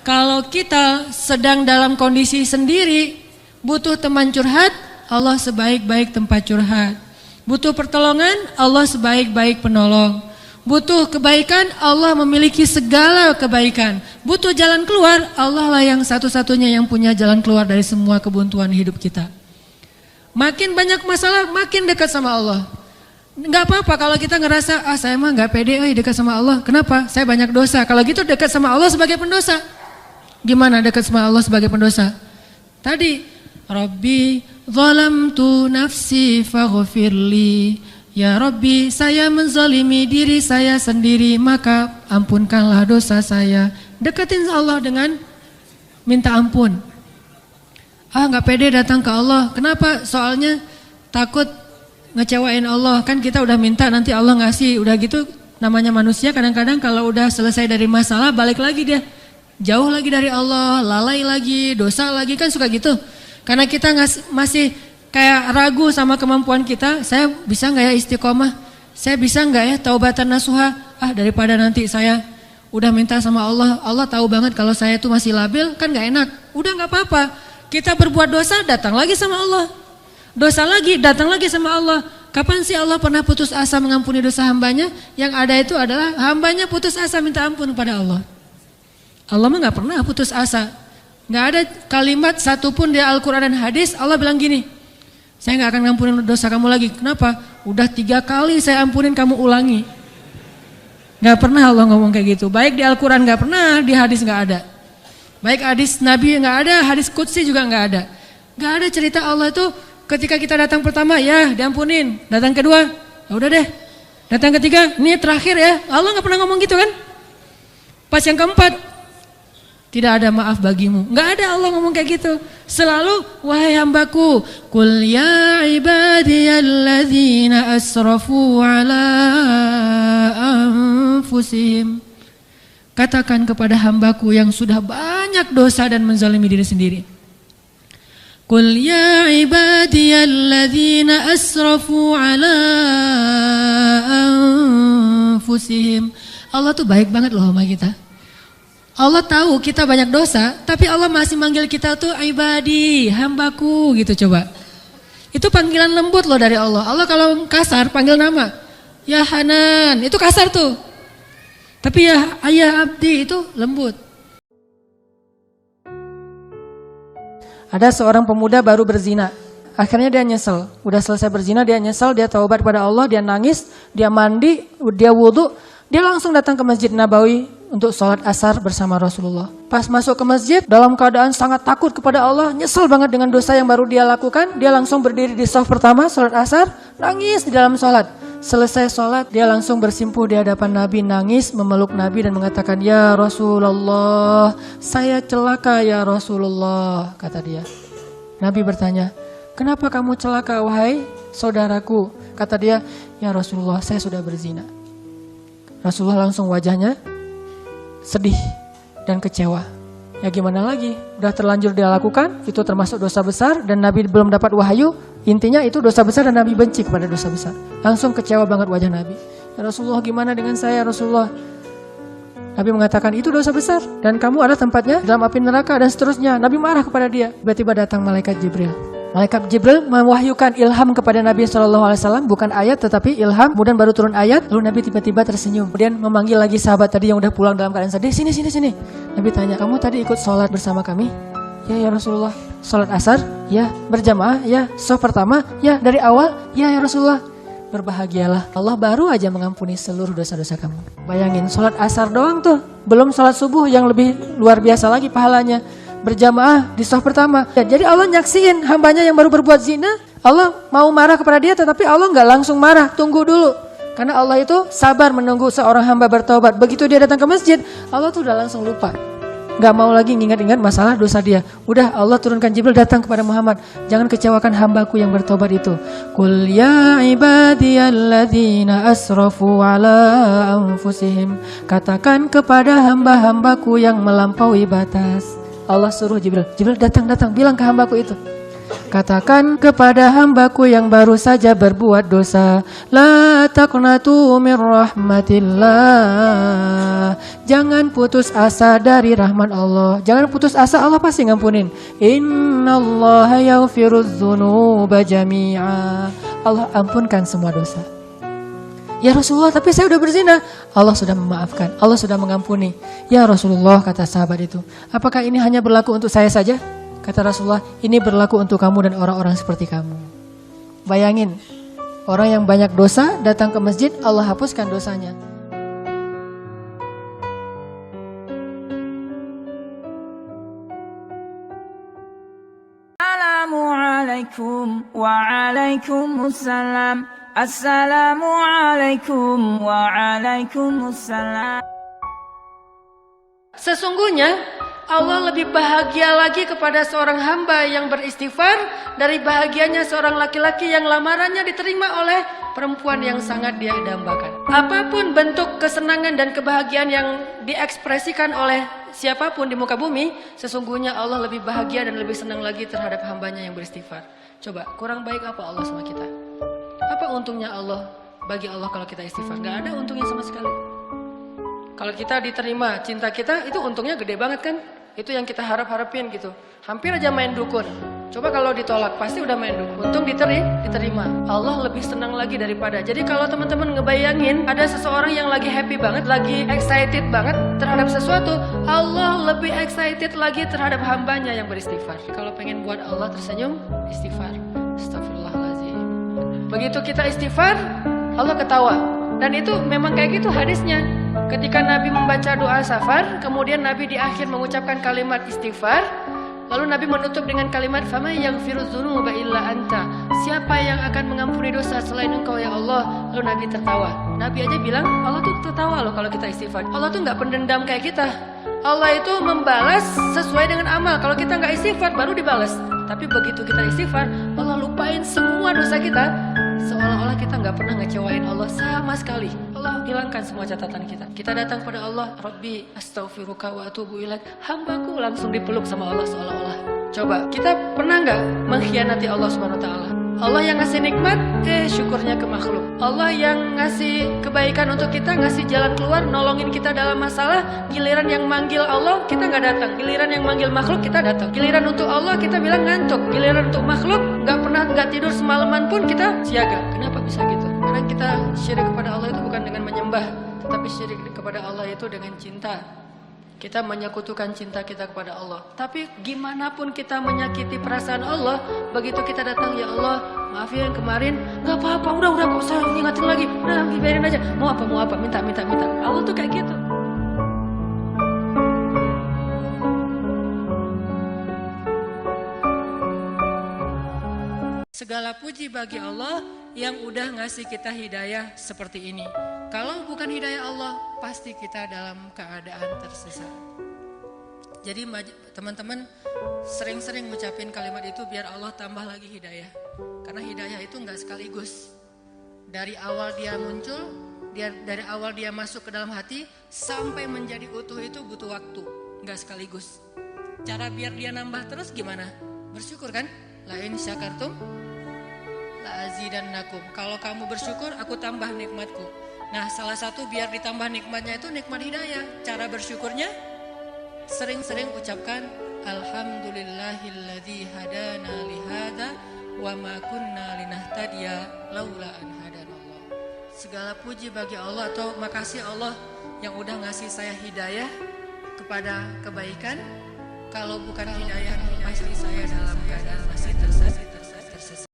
Kalau kita sedang dalam kondisi sendiri, butuh teman curhat, Allah sebaik-baik tempat curhat. Butuh pertolongan, Allah sebaik-baik penolong. Butuh kebaikan, Allah memiliki segala kebaikan. Butuh jalan keluar, Allah lah yang satu-satunya yang punya jalan keluar dari semua kebuntuan hidup kita. Makin banyak masalah, makin dekat sama Allah. Enggak apa-apa kalau kita ngerasa, saya mah enggak pede dekat sama Allah. Kenapa? Saya banyak dosa. Kalau gitu dekat sama Allah sebagai pendosa. Gimana dekat sama Allah sebagai pendosa? Tadi, Rabbi zalamtu nafsi faghfirli. Ya Rabbi, saya menzalimi diri saya sendiri, maka ampunkanlah dosa saya. Deketin Allah dengan minta ampun. Nggak pede datang ke Allah. Kenapa? Soalnya takut ngecewain Allah. Kan kita udah minta, nanti Allah ngasih. Udah gitu namanya manusia, kadang-kadang kalau udah selesai dari masalah, balik lagi dia. Jauh lagi dari Allah, lalai lagi, dosa lagi, kan suka gitu. Karena kita masih kayak ragu sama kemampuan kita, saya bisa nggak ya istiqomah? Saya bisa nggak ya taubatan nasuha? Daripada nanti saya udah minta sama Allah, Allah tahu banget kalau saya tuh masih labil, kan nggak enak. Udah nggak apa-apa, kita berbuat dosa, datang lagi sama Allah. Dosa lagi, datang lagi sama Allah. Kapan sih Allah pernah putus asa mengampuni dosa hambanya? Yang ada itu adalah hambanya putus asa minta ampun kepada Allah. Allah mah nggak pernah putus asa. Nggak ada kalimat satupun di Al-Quran dan hadis Allah bilang gini, saya nggak akan ngampunin dosa kamu lagi. Kenapa? Udah 3 kali saya ampunin, kamu ulangi. Nggak pernah Allah ngomong kayak gitu. Baik di Al-Quran nggak pernah, di hadis nggak ada. Baik hadis Nabi nggak ada, hadis Qudsi juga nggak ada. Nggak ada cerita Allah itu ketika kita datang pertama ya diampunin, datang kedua ya udah deh, datang ketiga ini terakhir ya. Allah nggak pernah ngomong gitu kan? Pas yang keempat tidak ada maaf bagimu. Enggak ada Allah ngomong kayak gitu. Selalu wahai hambaku, qul ya ibadiyalladzina asrafu ala anfusihim. Katakan kepada hambaku yang sudah banyak dosa dan menzalimi diri sendiri. Qul ya ibadiyalladzina asrafu ala anfusihim. Allah tuh baik banget loh sama kita. Allah tahu kita banyak dosa, tapi Allah masih manggil kita tuh ibadi, hambaku gitu coba. Itu panggilan lembut loh dari Allah. Allah kalau kasar panggil nama, ya Hanan, itu kasar tuh. Tapi ya ayah abdi itu lembut. Ada seorang pemuda baru berzina. Akhirnya dia nyesel. Udah selesai berzina dia nyesel, dia taubat pada Allah, dia nangis, dia mandi, dia wudhu. Dia langsung datang ke Masjid Nabawi untuk sholat asar bersama Rasulullah. Pas masuk ke masjid, dalam keadaan sangat takut kepada Allah, nyesel banget dengan dosa yang baru dia lakukan. Dia langsung berdiri di shaf pertama, sholat asar, nangis di dalam sholat. Selesai sholat, dia langsung bersimpuh di hadapan Nabi, nangis, memeluk Nabi dan mengatakan, ya Rasulullah, saya celaka ya Rasulullah, kata dia. Nabi bertanya, kenapa kamu celaka wahai saudaraku? Kata dia, ya Rasulullah, saya sudah berzina. Rasulullah langsung wajahnya sedih dan kecewa. Ya gimana lagi? Udah terlanjur dia lakukan, itu termasuk dosa besar dan Nabi belum dapat wahyu. Intinya itu dosa besar dan Nabi benci kepada dosa besar. Langsung kecewa banget wajah Nabi. Ya Rasulullah, gimana dengan saya Rasulullah? Nabi mengatakan itu dosa besar dan kamu ada tempatnya dalam api neraka dan seterusnya. Nabi marah kepada dia. Tiba-tiba datang malaikat Jibril. Malaikat Jibril mewahyukan ilham kepada Nabi SAW, bukan ayat tetapi ilham. Kemudian baru turun ayat, lalu Nabi tiba-tiba tersenyum. Kemudian memanggil lagi sahabat tadi yang udah pulang dalam keadaan sedih, sini. Nabi tanya, kamu tadi ikut sholat bersama kami? Ya Rasulullah. Sholat asar? Ya. Berjamaah? Ya. Shaf pertama? Ya. Dari awal? Ya Rasulullah. Berbahagialah, Allah baru aja mengampuni seluruh dosa-dosa kamu. Bayangin, sholat asar doang tuh, belum sholat subuh yang lebih luar biasa lagi pahalanya. Berjamaah di shaf pertama. Ya, jadi Allah nyaksiin hambanya yang baru berbuat zina. Allah mau marah kepada dia, tetapi Allah nggak langsung marah, tunggu dulu. Karena Allah itu sabar menunggu seorang hamba bertaubat. Begitu dia datang ke masjid, Allah tuh udah langsung lupa. Nggak mau lagi ngingat-ingat masalah dosa dia. Udah Allah turunkan Jibril datang kepada Muhammad. Jangan kecewakan hambaku yang bertobat itu. Qul ya ibadiyalladzina asrafu ala anfusihim. Katakan kepada hamba-hambaku yang melampaui batas. Allah suruh Jibril datang bilang ke hambaku itu. Katakan kepada hambaku yang baru saja berbuat dosa, la taqnatu min rahmatillah. Jangan putus asa dari rahmat Allah. Jangan putus asa, Allah pasti ngampunin. Innallaha yaghfirudz dzunuba jami'a. Allah ampunkan semua dosa. Ya Rasulullah, tapi saya udah berzina. Allah sudah memaafkan, Allah sudah mengampuni. Ya Rasulullah, kata sahabat itu, apakah ini hanya berlaku untuk saya saja? Kata Rasulullah, ini berlaku untuk kamu dan orang-orang seperti kamu. Bayangin, orang yang banyak dosa datang ke masjid, Allah hapuskan dosanya. Assalamualaikum waalaikumsalam. Assalamualaikum waalaikumsalam. Sesungguhnya Allah lebih bahagia lagi kepada seorang hamba yang beristighfar dari bahagianya seorang laki-laki yang lamarannya diterima oleh perempuan yang sangat dia dambakan. Apapun bentuk kesenangan dan kebahagiaan yang diekspresikan oleh siapapun di muka bumi, sesungguhnya Allah lebih bahagia dan lebih senang lagi terhadap hambanya yang beristighfar. Coba, kurang baik apa Allah sama kita? Apa untungnya Allah bagi Allah kalau kita istighfar? Gak ada untungnya sama sekali. Kalau kita diterima cinta kita, itu untungnya gede banget kan? Itu yang kita harap-harapin gitu. Hampir aja main dukun. Coba kalau ditolak, pasti udah main dukun. Untung diterima. Allah lebih senang lagi daripada. Jadi kalau teman-teman ngebayangin ada seseorang yang lagi happy banget, lagi excited banget terhadap sesuatu, Allah lebih excited lagi terhadap hambanya yang beristighfar. Kalau pengen buat Allah tersenyum, istighfar. Astagfirullahaladzim. Begitu kita istighfar, Allah ketawa. Dan itu memang kayak gitu hadisnya. Ketika Nabi membaca doa safar, kemudian Nabi di akhir mengucapkan kalimat istighfar, lalu Nabi menutup dengan kalimat faman yaghfirudz dzunuba illa anta. Siapa yang akan mengampuni dosa selain Engkau ya Allah? Lalu Nabi tertawa. Nabi aja bilang, Allah tuh tertawa loh kalau kita istighfar. Allah tuh nggak pendendam kayak kita. Allah itu membalas sesuai dengan amal. Kalau kita nggak istighfar baru dibalas. Tapi begitu kita istighfar, Allah lupain semua dosa kita. Seolah-olah kita nggak pernah ngecewain Allah sama sekali. Allah hilangkan semua catatan kita. Kita datang pada Allah, Rabbi astaghfiruka wa atubu ilaik. Hambaku langsung dipeluk sama Allah seolah-olah. Coba, kita pernah nggak mengkhianati Allah Subhanahu Wa Taala? Allah yang ngasih nikmat, syukurnya ke makhluk. Allah yang ngasih kebaikan untuk kita, ngasih jalan keluar, nolongin kita dalam masalah. Giliran yang manggil Allah, kita nggak datang. Giliran yang manggil makhluk, kita datang. Giliran untuk Allah, kita bilang ngantuk. Giliran untuk makhluk, nggak tidur semalaman pun kita siaga. Kenapa bisa gitu? Karena kita syirik kepada Allah itu bukan dengan menyembah, tetapi syirik kepada Allah itu dengan cinta. Kita menyekutukan cinta kita kepada Allah. Tapi gimana pun kita menyakiti perasaan Allah, begitu kita datang, ya Allah, maaf ya kemarin, nggak apa-apa, udah gak usah ingatin lagi, udah biarin aja. Mau apa, minta. Allah tuh kayak gitu. Segala puji bagi Allah yang udah ngasih kita hidayah seperti ini. Kalau bukan hidayah Allah, pasti kita dalam keadaan tersesat. Jadi teman-teman sering-sering ngucapin kalimat itu biar Allah tambah lagi hidayah. Karena hidayah itu nggak sekaligus. Dari awal dia muncul, dari awal dia masuk ke dalam hati, sampai menjadi utuh itu butuh waktu, nggak sekaligus. Cara biar dia nambah terus gimana? Bersyukur kan? La in syakartum la azidannakum. Kalau kamu bersyukur, aku tambah nikmatku. Nah, salah satu biar ditambah nikmatnya itu nikmat hidayah. Cara bersyukurnya sering-sering ucapkan alhamdulillahilladzi hadana lihada wa ma kunna linahtadiya laula an hadanallah. Segala puji bagi Allah atau makasih Allah yang udah ngasih saya hidayah kepada kebaikan. Kalau bukan hidayah, pasti